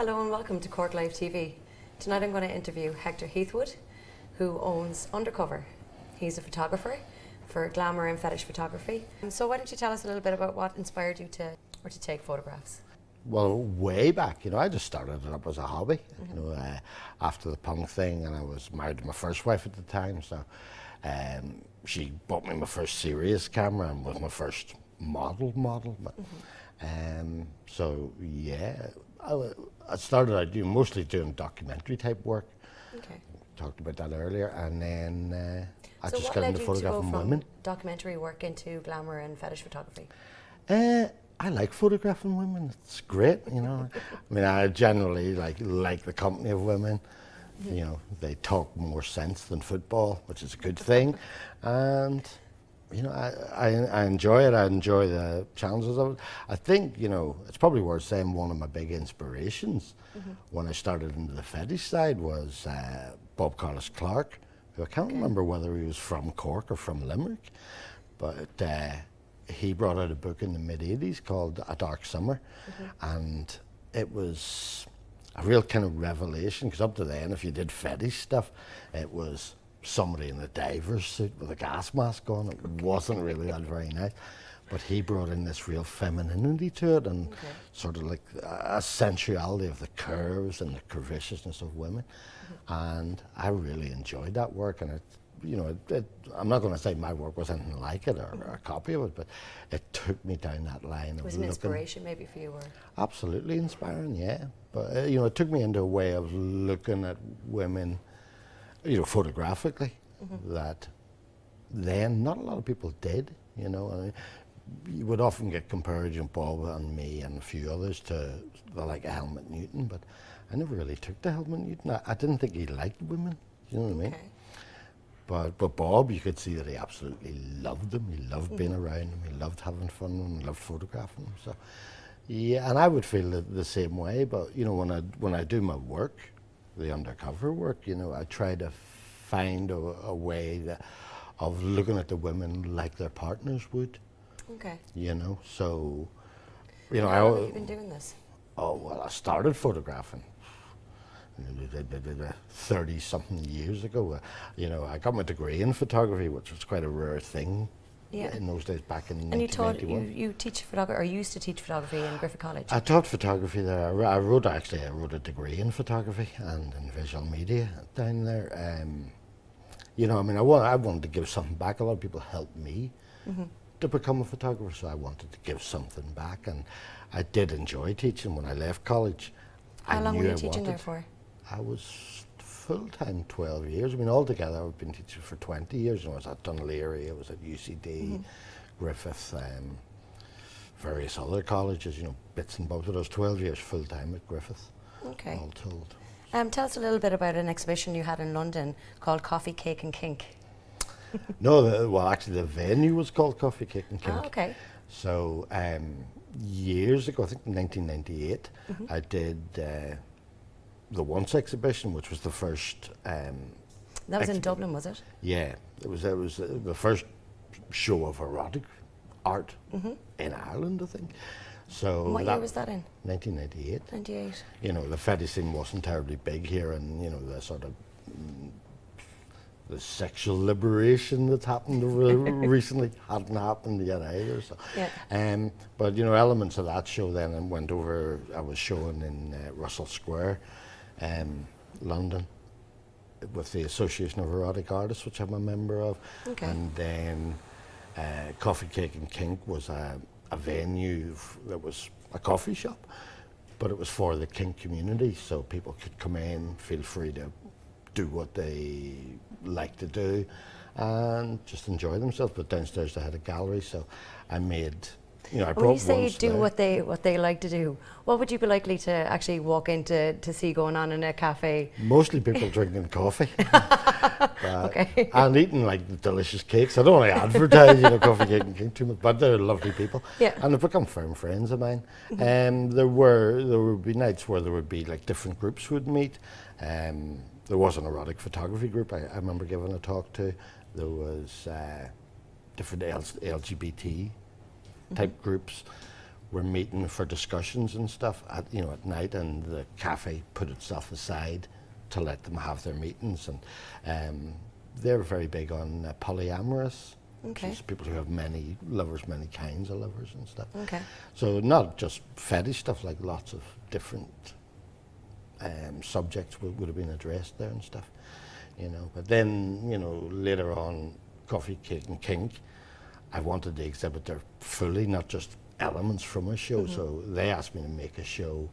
Hello and welcome to Cork Live TV. Tonight I'm going to interview Hector Heathwood, who owns Undercover. He's a photographer for glamour and fetish photography. So why don't you tell us a little bit about what inspired you to take photographs? Well, way back, I just started it up as a hobby, after the punk thing, and I was married to my first wife at the time, so she bought me my first serious camera and was my first model. But, so yeah, I started out mostly doing documentary type work. Okay. Talked about that earlier, and then I so just got into photographing women. Documentary work into glamour and fetish photography? I like photographing women. It's great, I mean, I generally like the company of women. They talk more sense than football, which is a good thing. And, I enjoy it. I enjoy the challenges of it. I think, it's probably worth saying one of my big inspirations when I started into the fetish side was Bob Carlos Clark, who I can't remember whether he was from Cork or from Limerick, but he brought out a book in the mid-'80s called A Dark Summer, and it was a real kind of revelation, because up to then, if you did fetish stuff, it was somebody in a diver's suit with a gas mask on. It wasn't really that very nice. But he brought in this real femininity to it, and sort of like a sensuality of the curves and the curvaceousness of women. And I really enjoyed that work, and I'm not going to say my work was anything like it or a copy of it, but it took me down that line. It was an inspiration maybe for you? Or? Absolutely inspiring, yeah. But it took me into a way of looking at women, photographically, that then not a lot of people did, I mean, you would often get compared, Bob and me and a few others, to the like Helmut Newton, but I never really took to Helmut Newton. I didn't think he liked women, you know what I mean? But Bob, you could see that he absolutely loved them. He loved being around them. He loved having fun with them. He loved photographing them. So, yeah, and I would feel the same way. But when I do my work, the undercover work, I try to find a way of looking at the women like their partners would. Okay. So, How long have you been doing this? Oh well, I started photographing 30-something years ago. I got my degree in photography, which was quite a rare thing in those days, back in 1991. You teach photography, or you used to teach photography in Griffith College? I taught photography there. I wrote a degree in photography and in visual media down there. I mean, I wanted to give something back. A lot of people helped me to become a photographer, so I wanted to give something back, and I did enjoy teaching when I left college. How long were you teaching there for? I was full-time 12 years. I mean, altogether I've been teaching for 20 years. I was at Dunleary, I was at UCD, Griffith, various other colleges, bits and bobs. But I was 12 years full-time at Griffith, all told. Tell us a little bit about an exhibition you had in London called Coffee, Cake and Kink. No, actually the venue was called Coffee, Cake and Kink. Oh, okay. So years ago, I think in 1998, I did the Once exhibition, which was the first. That was in Dublin, was it? Yeah, it was the first show of erotic art in Ireland, I think. So what year was that in? 1998. 98. The fetish scene wasn't terribly big here, and the sort of the sexual liberation that's happened recently hadn't happened yet either. So, but elements of that show then went over. I was showing in Russell Square, London, with the Association of Erotic Artists, which I'm a member of. And then Coffee, Cake and Kink was a venue that was a coffee shop, but it was for the kink community, so people could come in, feel free to do what they like to do and just enjoy themselves. But downstairs they had a gallery, so I made, I brought when you say do there. what they like to do, what would you be likely to actually walk in to see going on in a cafe? Mostly people drinking coffee. And eating like delicious cakes. I don't want to advertise, Coffee, Cake and Kink too much, but they're lovely people. And they've become firm friends of mine. There would be nights where there would be like different groups would meet. There was an erotic photography group I remember giving a talk to. There was different LGBT type groups were meeting for discussions and stuff at, you know, at night, and the cafe put itself aside to let them have their meetings. And they're very big on polyamorous. Okay. Just people who have many lovers, many kinds of lovers and stuff. Okay. So not just fetish stuff, like lots of different subjects would have been addressed there and stuff, you know. But then, you know, later on, Coffee, Cake and Kink, I wanted to exhibit there fully, not just elements from a show. So they asked me to make a show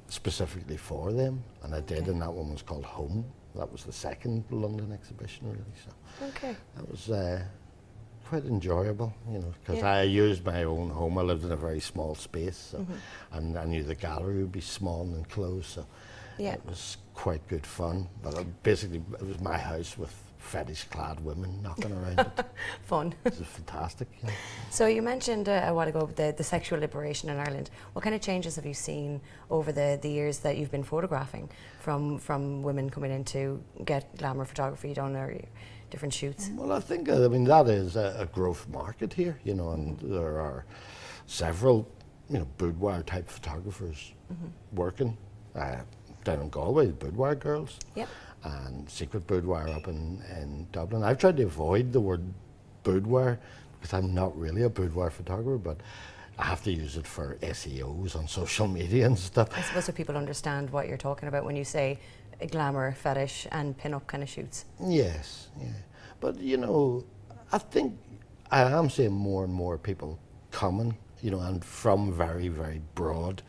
specifically for them, and I did, and that one was called Home. That was the second London exhibition, really. So that was quite enjoyable, you know, because I used my own home. I lived in a very small space, so, and I knew the gallery would be small and enclosed, so it was quite good fun. But basically, it was my house with fetish-clad women knocking around it. Fun. It was fantastic. Yeah. So you mentioned a while ago the sexual liberation in Ireland. What kind of changes have you seen over the years that you've been photographing, from women coming in to get glamour photography done, or different shoots? Well, I think, I mean, that is a growth market here, you know, and there are several, you know, boudoir type photographers working down in Galway, boudoir girls, and secret boudoir up in Dublin. I've tried to avoid the word boudoir because I'm not really a boudoir photographer, but I have to use it for SEOs on social media and stuff. I suppose so people understand what you're talking about when you say glamour, fetish and pin-up kind of shoots. Yes, yeah. But, you know, I think I am seeing more and more people coming, you know, and from very, very broad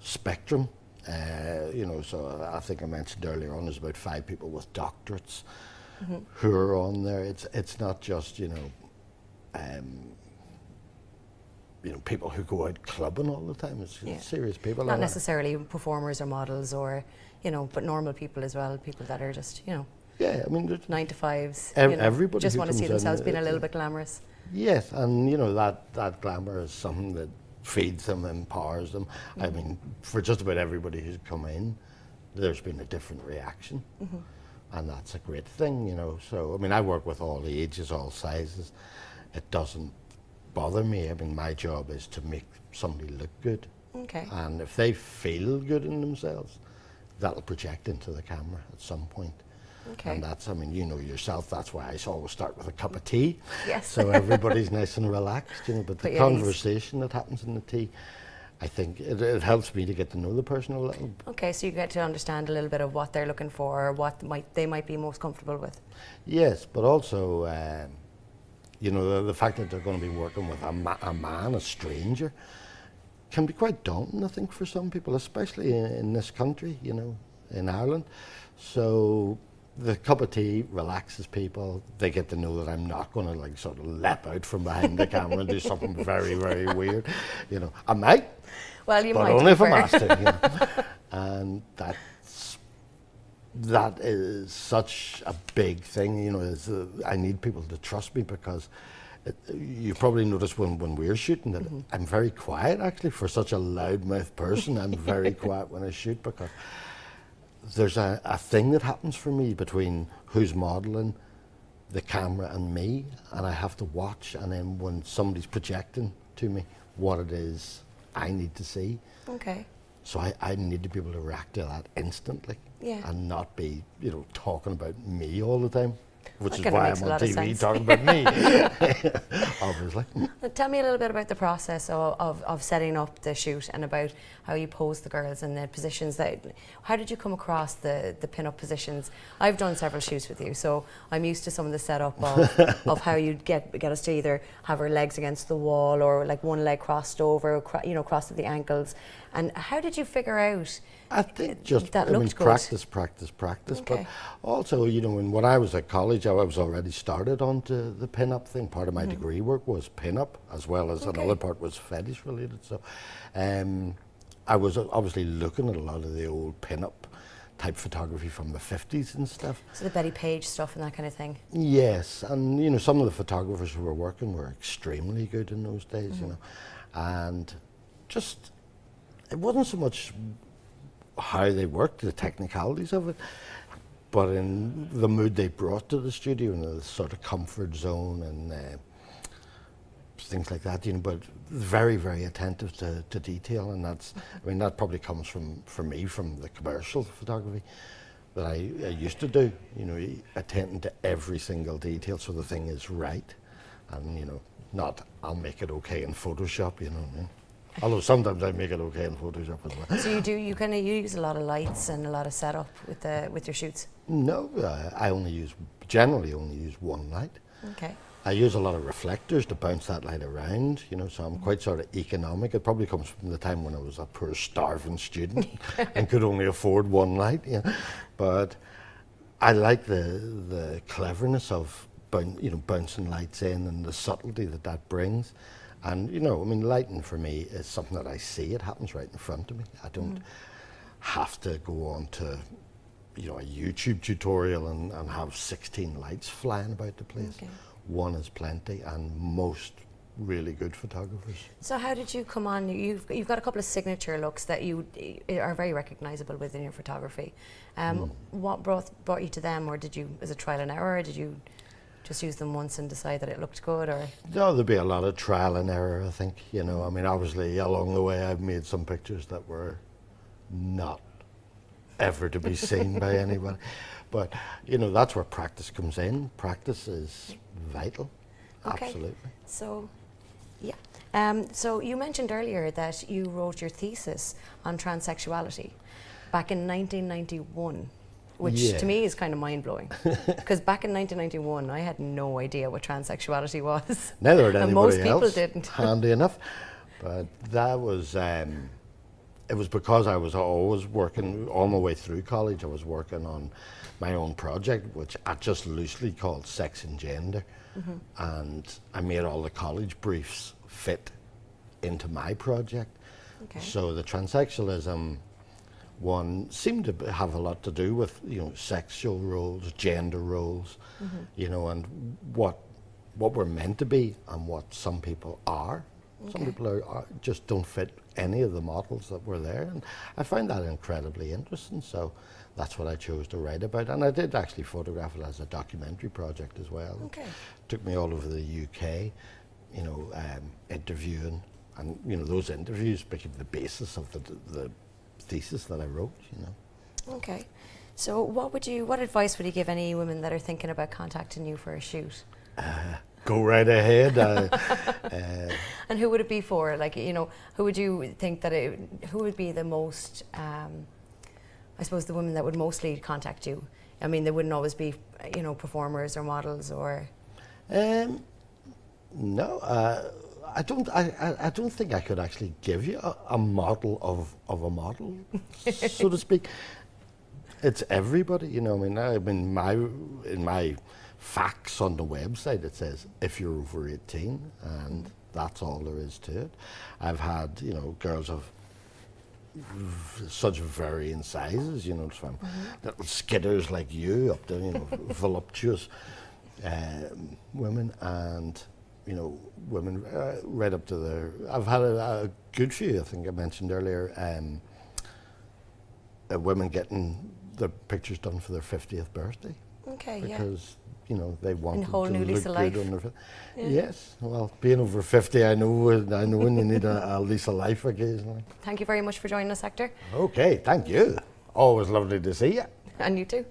spectrum. You know, so I think I mentioned earlier on, there's about 5 people with doctorates who are on there. It's not just, you know, people who go out clubbing all the time. It's serious people. Not necessarily performers or models, or, you know, but normal people as well, people that are just, you know, I mean, 9 to 5s, everybody just want to see themselves being a little bit glamorous. Yes, and you know, that glamour is something that feeds them, empowers them. I mean, for just about everybody who's come in, there's been a different reaction, and that's a great thing, you know. So, I mean, I work with all ages, all sizes. It doesn't bother me. I mean, my job is to make somebody look good. Okay. And if they feel good in themselves, that'll project into the camera at some point. Okay. And that's, I mean, you know yourself, that's why I always start with a cup of tea. Yes. So everybody's nice and relaxed, you know, but the conversation that happens in the tea, I think it helps me to get to know the person a little. Okay, so you get to understand a little bit of what they're looking for, or what they might be most comfortable with. Yes, but also, you know, the fact that they're going to be working with a man, a stranger, can be quite daunting, I think, for some people, especially in this country, you know, in Ireland. So the cup of tea relaxes people. They get to know that I'm not going to, like, sort of leap out from behind the camera and do something very, very weird. You know, I might, well, you but might, only if I'm asked to. You know? And that is such a big thing. You know, I need people to trust me, because you probably notice when we're shooting that I'm very quiet, actually. For such a loudmouth person, I'm very quiet when I shoot, because there's a thing that happens for me between who's modelling, the camera and me, and I have to watch, and then when somebody's projecting to me what it is I need to see. Okay. So I need to be able to react to that instantly, and not be, you know, talking about me all the time. Which is why I'm on TV talking about me, obviously. Tell me a little bit about the process of setting up the shoot, and about how you pose the girls and the positions. How did you come across the pin-up positions? I've done several shoots with you, so I'm used to some of the setup of how you'd get us to either have our legs against the wall, or like one leg crossed over, you know, crossed at the ankles. And how did you figure out? I think just, that I mean, looked good. practice. Okay. But also, you know, when I was at college, I was already started onto the pin-up thing. Part of my degree work was pin-up, as well as another part was fetish related. So I was obviously looking at a lot of the old pin-up type photography from the 50s and stuff. So the Betty Page stuff and that kind of thing. Yes, and you know, some of the photographers who were working were extremely good in those days, you know, and just, it wasn't so much how they worked, the technicalities of it, but in the mood they brought to the studio, and the sort of comfort zone, and things like that, you know, but very, very attentive to detail, and that's, I mean, that probably comes for me from the commercial photography that I used to do, you know, attending to every single detail so the thing is right, and, you know, not, I'll make it okay in Photoshop, you know what I mean? Although sometimes I make it okay in Photoshop as well. So you kind of use a lot of lights and a lot of setup with your shoots? No, I generally only use one light. Okay. I use a lot of reflectors to bounce that light around, you know, so I'm quite sort of economic. It probably comes from the time when I was a poor starving student and could only afford one light, you know. But I like the cleverness of bouncing lights in and the subtlety that brings. And, you know, I mean, lighting for me is something that I see. It happens right in front of me. I don't have to go on to, you know, a YouTube tutorial and have 16 lights flying about the place. Okay. One is plenty, and most really good photographers. So how did you come on? You've got a couple of signature looks that you are very recognisable within your photography. What brought you to them, or was it trial and error, or did you just use them once and decide that it looked good, or? No, there'd be a lot of trial and error, I think. You know, I mean, obviously along the way I've made some pictures that were not ever to be seen by anybody. But, you know, that's where practice comes in. Practice is vital, okay. Absolutely. So, yeah. So you mentioned earlier that you wrote your thesis on transsexuality back in 1991. Which to me is kind of mind-blowing, because back in 1991 I had no idea what transsexuality was. Neither did and anybody most people else, didn't. handy enough. But that was, it was because I was always working, all my way through college, I was working on my own project, which I just loosely called Sex and Gender. And I made all the college briefs fit into my project. Okay. So the transsexualism one seemed to have a lot to do with, you know, sexual roles, gender roles, you know, and what we're meant to be and what some people are. Okay. Some people just don't fit any of the models that were there, and I find that incredibly interesting. So that's what I chose to write about, and I did actually photograph it as a documentary project as well. Okay. It took me all over the UK, you know, interviewing, and you know, those interviews became the basis of the thesis that I wrote, you know. Okay. So what advice would you give any women that are thinking about contacting you for a shoot? Go right ahead. And who would it be for? Like, you know, who would you think who would be the most, I suppose the women that would mostly contact you? I mean, they wouldn't always be, you know, performers or models or... No, I don't think I could actually give you a model of a model, so to speak. It's everybody, you know. I mean, in my facts on the website it says if you're over 18, and that's all there is to it. I've had, you know, girls of such varying sizes, you know, from little skidders like you up to, you know, voluptuous women, and you know, women right up to the... I've had a good few, I think I mentioned earlier, women getting their pictures done for their 50th birthday. Okay, because, you know, they want to whole new lease of life. On their Yes, well, being over 50, I know when you need a lease of life occasionally. Thank you very much for joining us, Hector. Okay, thank you. Always lovely to see you. And you too.